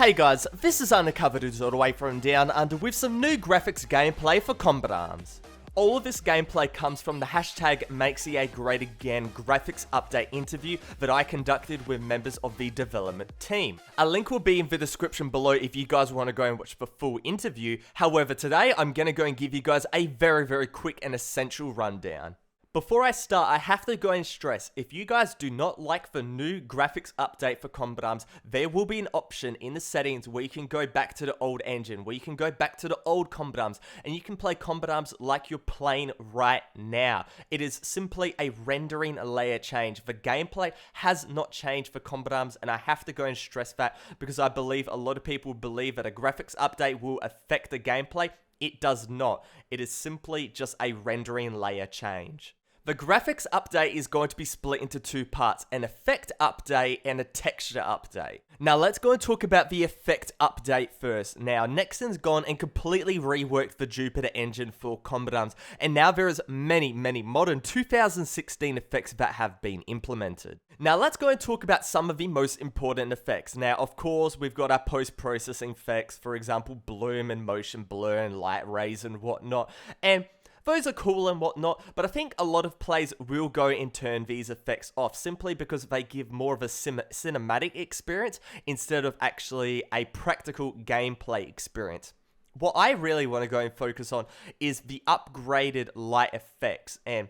Hey guys, this is undercoverdudes all the way from Down Under with some new graphics gameplay for Combat Arms. All of this gameplay comes from the hashtag #MakesEA graphics update interview that I conducted with members of the development team. A link will be in the description below if you guys want to go and watch the full interview. However, today I'm going to go and give you guys a very quick and essential rundown. Before I start, I have to go and stress, if you guys do not like the new graphics update for Combat Arms, there will be an option in the settings where you can go back to the old engine, where you can go back to the old Combat Arms, and you can play Combat Arms like you're playing right now. It is simply a rendering layer change. The gameplay has not changed for Combat Arms, and I have to go and stress that because I believe a lot of people believe that a graphics update will affect the gameplay. It does not. It is simply just a rendering layer change. The graphics update is going to be split into two parts, an effect update and a texture update. Now let's go and talk about the effect update first. Now Nexon's gone and completely reworked the Jupiter engine for Combat Arms, and now there is many modern 2016 effects that have been implemented. Now let's go and talk about some of the most important effects. Now of course we've got our post-processing effects, for example bloom and motion blur and light rays and whatnot, and those are cool and whatnot, but I think a lot of players will go and turn these effects off simply because they give more of a cinematic experience instead of actually a practical gameplay experience. What I really want to go and focus on is the upgraded light effects, and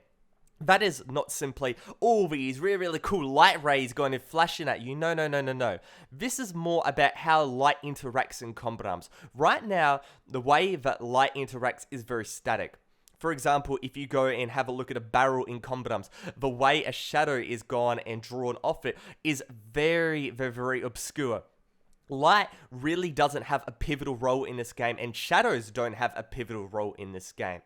that is not simply all these really cool light rays going and flashing at you. No. This is more about how light interacts in Combat Arms. Right now, the way that light interacts is very static. For example, if you go and have a look at a barrel in Combat Arms, the way a shadow is gone and drawn off it is very obscure. Light really doesn't have a pivotal role in this game, and shadows don't have a pivotal role in this game.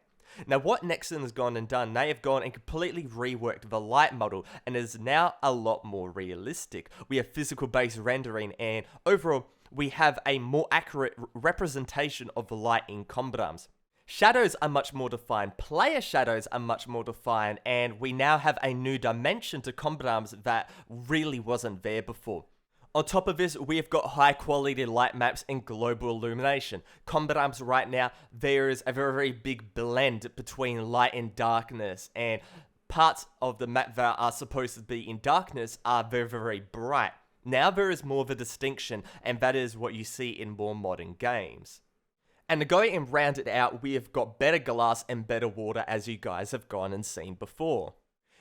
Now what Nexon has gone and done, they have gone and completely reworked the light model and is now a lot more realistic. We have physical based rendering, and overall we have a more accurate representation of the light in Combat Arms. Shadows are much more defined, player shadows are much more defined, and we now have a new dimension to Combat Arms that really wasn't there before. On top of this, we have got high quality light maps and global illumination. Combat Arms right now, there is a very big blend between light and darkness, and parts of the map that are supposed to be in darkness are very bright. Now there is more of a distinction, and that is what you see in more modern games. And to go and round it out, we have got better glass and better water, as you guys have gone and seen before.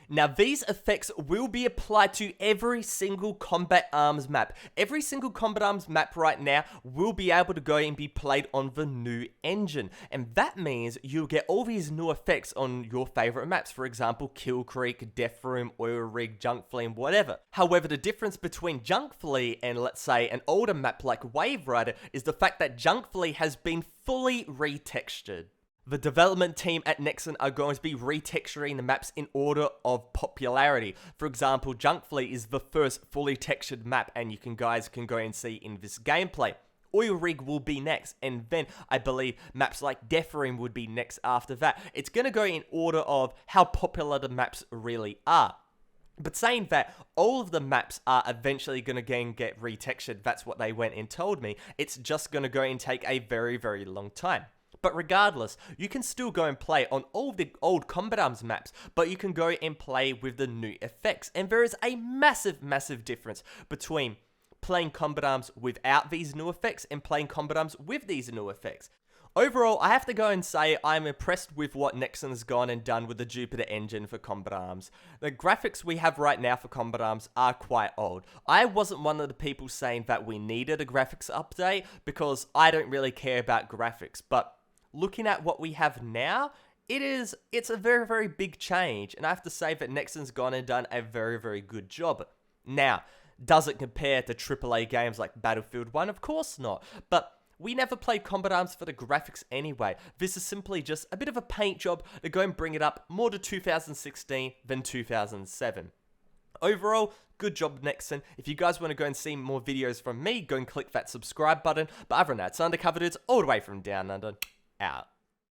Now these effects will be applied to every single Combat Arms map. Every single Combat Arms map right now will be able to go and be played on the new engine. And that means you'll get all these new effects on your favorite maps. For example, Kill Creek, Death Room, Oil Rig, Junk Flea, and whatever. However, the difference between Junk Flea and, let's say, an older map like Wave Rider is the fact that Junk Flea has been fully retextured. The development team at Nexon are going to be retexturing the maps in order of popularity. For example, Junk Flea is the first fully textured map, and you guys can go and see in this gameplay. Oil Rig will be next, and then I believe maps like Death Room would be next after that. It's going to go in order of how popular the maps really are. But saying that, all of the maps are eventually going to get retextured. That's what they went and told me. It's just going to go and take a very long time. But regardless, you can still go and play on all the old Combat Arms maps, but you can go and play with the new effects. And there is a massive difference between playing Combat Arms without these new effects and playing Combat Arms with these new effects. Overall, I have to go and say I'm impressed with what Nexon's gone and done with the Jupiter engine for Combat Arms. The graphics we have right now for Combat Arms are quite old. I wasn't one of the people saying that we needed a graphics update because I don't really care about graphics, but looking at what we have now, it's a very big change, and I have to say that Nexon's gone and done a very good job. Now, does it compare to AAA games like Battlefield 1? Of course not, but we never played Combat Arms for the graphics anyway. This is simply just a bit of a paint job to go and bring it up more to 2016 than 2007. Overall, good job Nexon. If you guys want to go and see more videos from me, go and click that subscribe button. But other than that, it's undercoverdudes all the way from Down Under. Out.